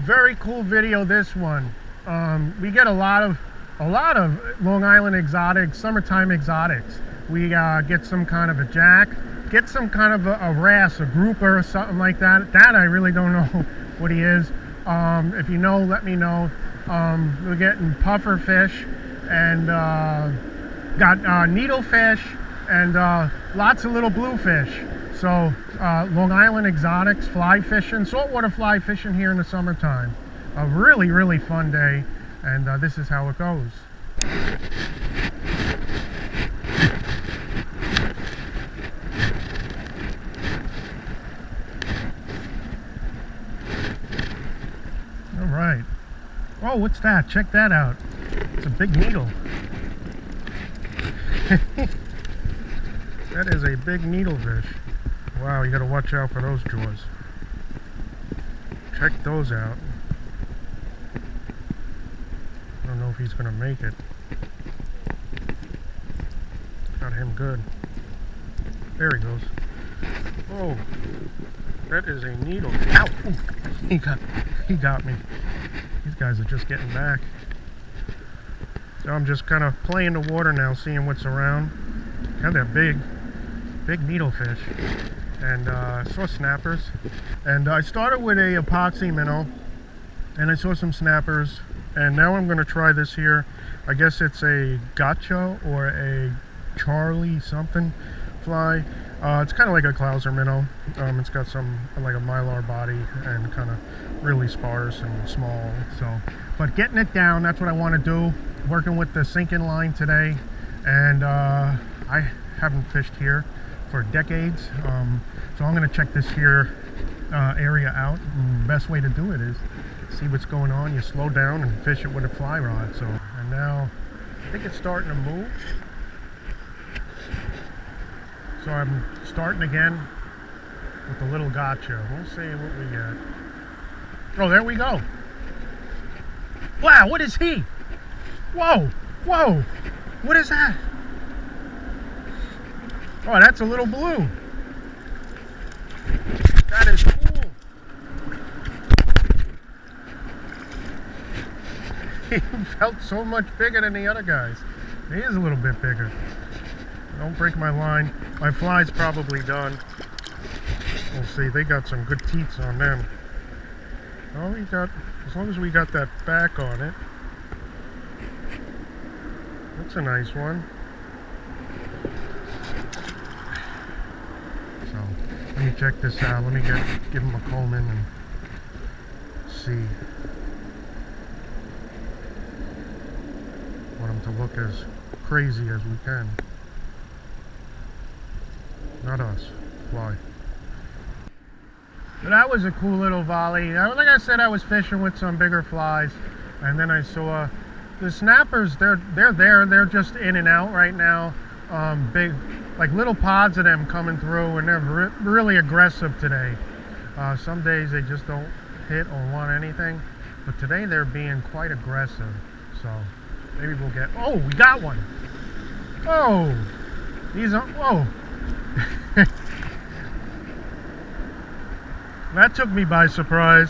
Very cool video, this one. We get a lot of Long Island exotics, summertime exotics. We get some kind of a jack, get some kind of a wrasse, a grouper or something like that. That I really don't know what he is. If you know, let me know. We're getting puffer fish and got needlefish and lots of little bluefish. So Long Island exotics, fly fishing, saltwater fly fishing here in the summertime. A really fun day, and this is how it goes. All right. Oh, what's that? Check that out. It's a big needle. That is a big needlefish. Wow, you gotta watch out for those jaws. Check those out. I don't know if he's gonna make it. Got him good. There he goes. Oh, that is a needle. Ow! Ooh, he got me. These guys are just getting back. So I'm just kind of playing the water now, seeing what's around. Got that big needlefish. And I saw snappers. And I started with a epoxy minnow. And I saw some snappers. And now I'm going to try this here. I guess it's a gotcha or a Charlie something fly. It's kind of like a Clouser minnow. It's got some like a mylar body and kind of really sparse and small. So, but getting it down, that's what I want to do. Working with the sinking line today, and I haven't fished here for decades. So I'm going to check this here area out. And the best way to do it is see what's going on. You slow down and fish it with a fly rod. So, and now I think it's starting to move. So I'm starting again with the little gotcha. We'll see what we get. Oh, there we go. Wow, what is he? Whoa, whoa, what is that? Oh, that's a little blue. That is cool. He felt so much bigger than the other guys. He is a little bit bigger. Don't break my line. My fly's probably done. We'll see. They got some good teats on them. Oh, we got, as long as we got that back on it. That's a nice one. So, let me check this out. Let me give him a comb in and see. Want him to look as crazy as we can. Not us. Fly. But that was a cool little volley. Like I said, I was fishing with some bigger flies, and then I saw the snappers. They're there. They're just in and out right now. Big, like little pods of them coming through, and they're really aggressive today. Some days they just don't hit or want anything, but today they're being quite aggressive. So maybe we'll get. Oh, we got one. Oh, these are. Whoa. That took me by surprise.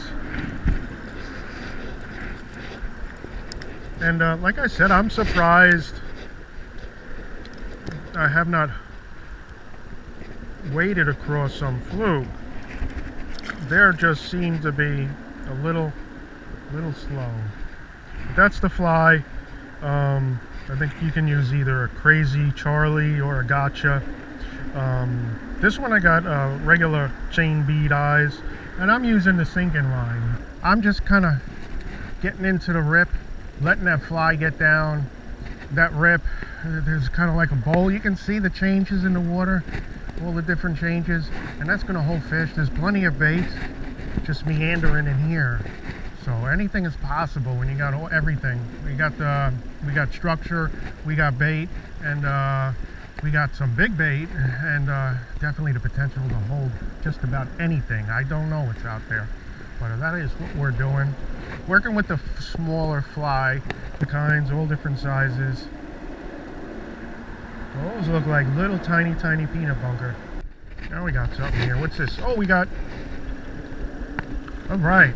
And like I said, I'm surprised I have not waded across some fluke. There just seemed to be a little slow. But that's the fly. I think you can use either a crazy Charlie or a gotcha. This one I got regular chain bead eyes, and I'm using the sinking line. I'm just kind of getting into the rip, letting that fly get down. That rip, there's kind of like a bowl. You can see the changes in the water, all the different changes, and that's going to hold fish. There's plenty of bait, just meandering in here. So anything is possible when you got everything. We got structure, we got bait, and we got some big bait, and definitely the potential to hold just about anything. I don't know what's out there, but that is what we're doing. Working with the smaller fly, the kinds, all different sizes. Those look like little tiny peanut bunker. Now we got something here. What's this? Oh, we got. All right.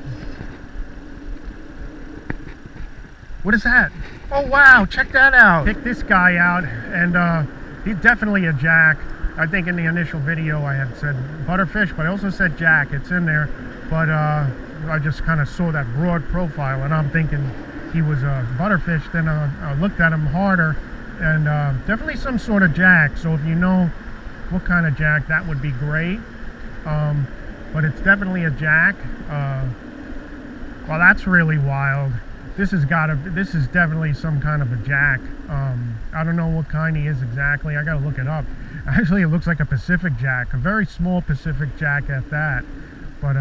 What is that? Oh wow, check that out. Pick this guy out, and he's definitely a jack. I think in the initial video I had said butterfish, but I also said jack. It's in there, but I just kind of saw that broad profile, and I'm thinking he was a butterfish. Then I looked at him harder, and definitely some sort of jack. So if you know what kind of jack, that would be great. But it's definitely a jack. Well, that's really wild. This is definitely some kind of a jack. I don't know what kind he is exactly. I gotta look it up. Actually, it looks like a Pacific jack, a very small Pacific jack at that. But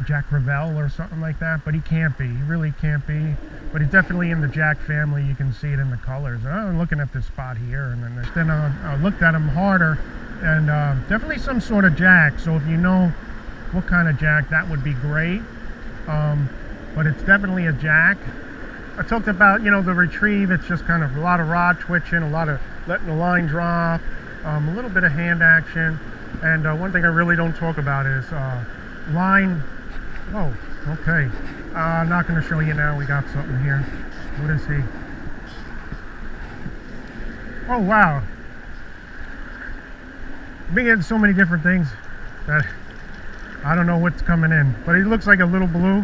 Jack Ravel or something like that. But he can't be. He really can't be. But he's definitely in the jack family. You can see it in the colors. I'm looking at this spot here, and then I looked at him harder, and definitely some sort of jack. So if you know what kind of jack, that would be great. But it's definitely a jack. I talked about, you know, the retrieve. It's just kind of a lot of rod twitching, a lot of letting the line drop, a little bit of hand action. And one thing I really don't talk about is line. Oh, okay. I'm not going to show you now. We got something here. What is he? Oh, wow. I've been getting so many different things that I don't know what's coming in. But he looks like a little blue.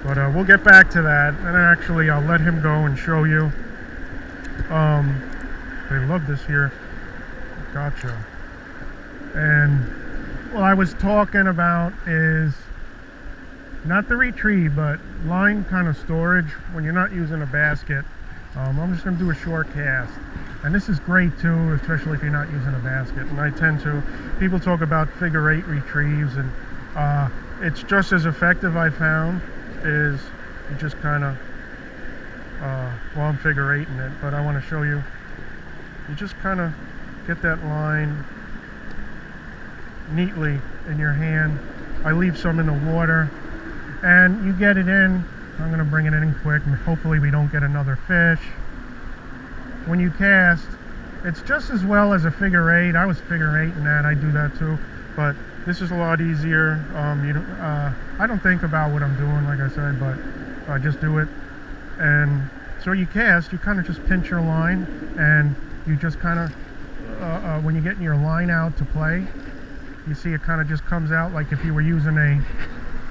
But we'll get back to that, and actually I'll let him go and show you. They love this here. Gotcha. And what I was talking about is not the retrieve, but line kind of storage when you're not using a basket. I'm just going to do a short cast, and this is great too, especially if you're not using a basket. And I tend to, people talk about figure-8 retrieves, and it's just as effective, I found, is you just kind of, well, I'm figure-8ing it, but I want to show you. You just kind of get that line neatly in your hand. I leave some in the water, and you get it in. I'm going to bring it in quick, and hopefully we don't get another fish. When you cast, it's just as well as a figure-8. I was figure-8ing that. I do that too, but this is a lot easier. I don't think about what I'm doing, like I said, but I just do it. And so you cast, you kind of just pinch your line, and you just kind of, when you're getting your line out to play, you see it kind of just comes out like if you were using a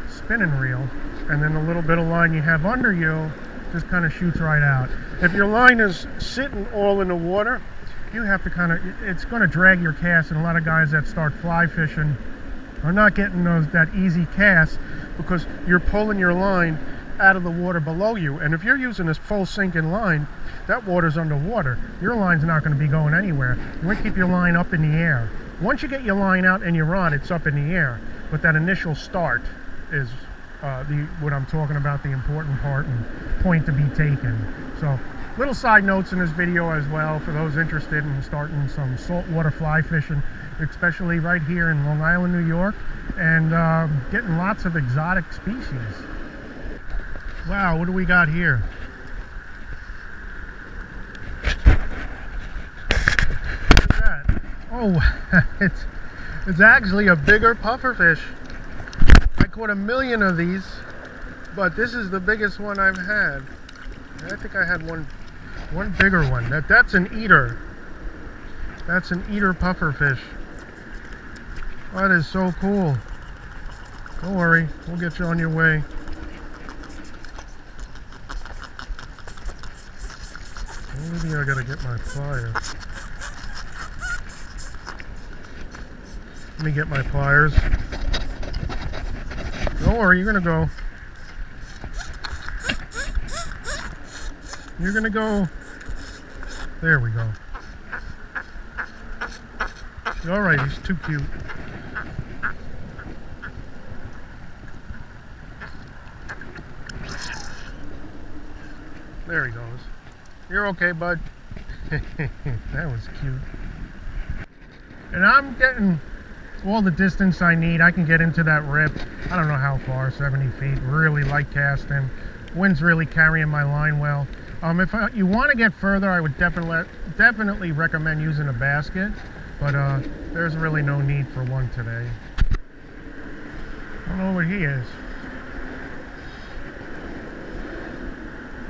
spinning reel, and then the little bit of line you have under you just kind of shoots right out. If your line is sitting all in the water, you have to kind of, it's going to drag your cast, and a lot of guys that start fly fishing are not getting that easy cast because you're pulling your line out of the water below you. And if you're using this full sinking line, that water's underwater. Your line's not going to be going anywhere. You want to keep your line up in the air. Once you get your line out and your rod, it's up in the air. But that initial start is what I'm talking about, the important part and point to be taken. So little side notes in this video as well for those interested in starting some saltwater fly fishing, especially right here in Long Island, New York, and getting lots of exotic species. Wow, what do we got here? What's that? Oh, it's actually a bigger pufferfish. I caught 1 million of these, but this is the biggest one I've had. I think I had one bigger one. That's an eater. That's an eater pufferfish. That is so cool. Don't worry, we'll get you on your way. Maybe I gotta get my pliers. Let me get my pliers. Don't worry, you're gonna go. You're gonna go. There we go. Alright, he's too cute. There he goes. You're okay, bud. That was cute. And I'm getting all the distance I need. I can get into that rip. I don't know how far, 70 feet. Really light casting. Wind's really carrying my line well. If you want to get further, I would definitely recommend using a basket. But there's really no need for one today. I don't know what he is.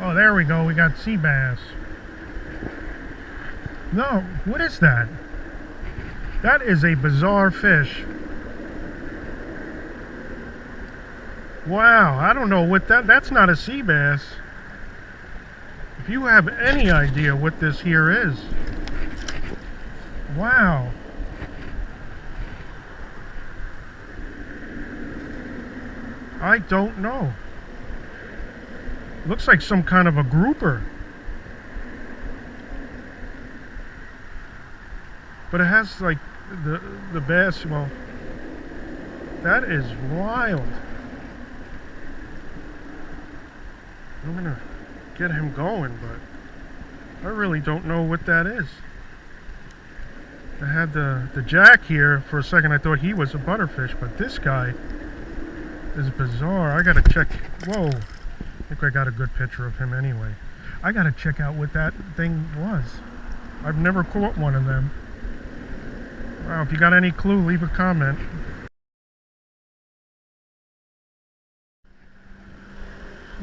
Oh, there we go. We got sea bass. No, what is that? That is a bizarre fish. Wow, I don't know what that's not a sea bass. If you have any idea what this here is. Wow. I don't know. Looks like some kind of a grouper. But it has like the bass, well, that is wild. I'm gonna get him going, but I really don't know what that is. I had the jack here for a second. I thought he was a butterfish, but this guy is bizarre. I gotta check. Whoa, I think I got a good picture of him anyway. I gotta check out what that thing was. I've never caught one of them. Wow, if you got any clue, leave a comment.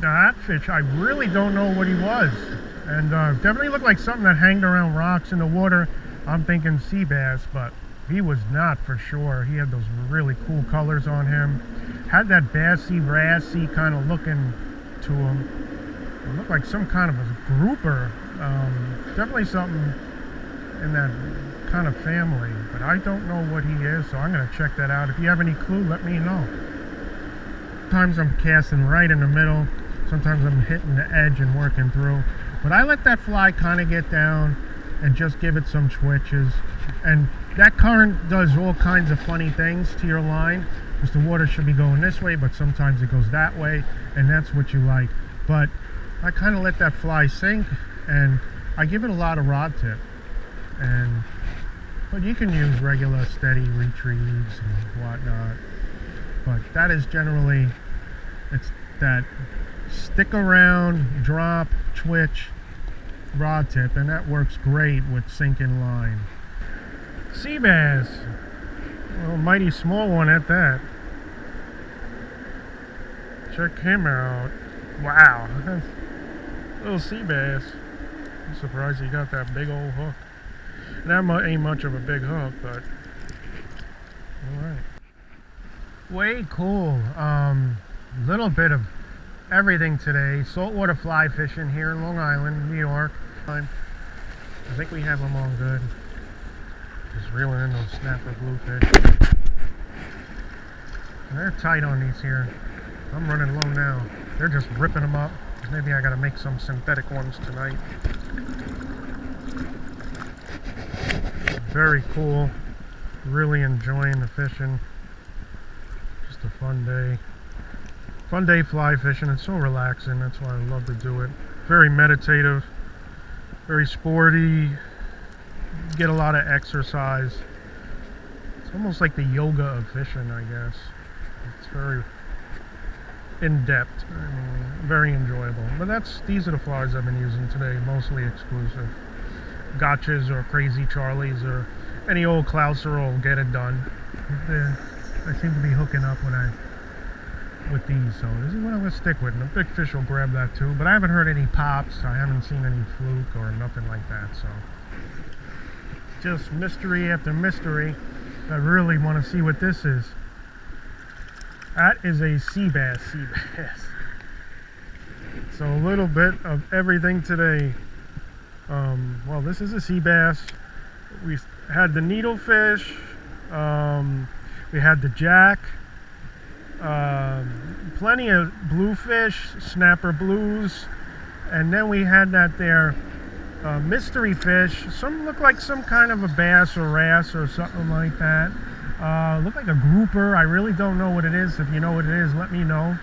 Now that fish, I really don't know what he was. And definitely looked like something that hanged around rocks in the water. I'm thinking sea bass, but he was not for sure. He had those really cool colors on him. Had that bassy, wrassy kind of looking to him. It looked like some kind of a grouper. Definitely something in that kind of family, but I don't know what he is, so I'm going to check that out. If you have any clue, let me know. Sometimes I'm casting right in the middle. Sometimes I'm hitting the edge and working through. But I let that fly kind of get down and just give it some twitches. And that current does all kinds of funny things to your line, because the water should be going this way, but sometimes it goes that way, and that's what you like. But I kind of let that fly sink, and I give it a lot of rod tip. But you can use regular steady retrieves and whatnot. But that is generally, it's that stick around, drop, twitch, rod tip, and that works great with sinking line. Sea bass, well, mighty small one at that. Check him out. Wow, little sea bass. I'm surprised he got that big old hook. That ain't much of a big hook, but alright. Way cool. Little bit of everything today. Saltwater fly fishing here in Long Island, New York. I think we have them all good. Just reeling in those snapper bluefish. They're tight on these here. I'm running low now. They're just ripping them up. Maybe I gotta make some synthetic ones tonight. Very cool. Really enjoying the fishing. Just a fun day. Fun day fly fishing. It's so relaxing. That's why I love to do it. Very meditative. Very sporty. Get a lot of exercise. It's almost like the yoga of fishing, I guess. It's very in-depth. I mean, very enjoyable. But these are the flies I've been using today. Mostly exclusive. Gotchas or Crazy Charlies or any old Clouser will get it done. I seem to be hooking up with these, so this is what I'm going to stick with. And the big fish will grab that too, but I haven't heard any pops. I haven't seen any fluke or nothing like that, so just mystery after mystery. I really want to see what this is. That is a sea bass. So a little bit of everything today. Well, this is a sea bass. We had the needlefish. We had the jack. Plenty of bluefish, snapper blues, and then we had that there mystery fish. Some look like some kind of a bass or wrasse or something like that. Look like a grouper. I really don't know what it is. If you know what it is, let me know.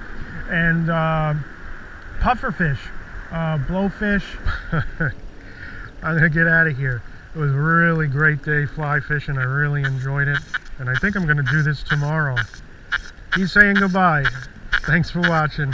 And pufferfish, blowfish. I'm gonna get out of here. It was a really great day fly fishing. I really enjoyed it, and I think I'm gonna do this tomorrow. He's saying goodbye. Thanks for watching.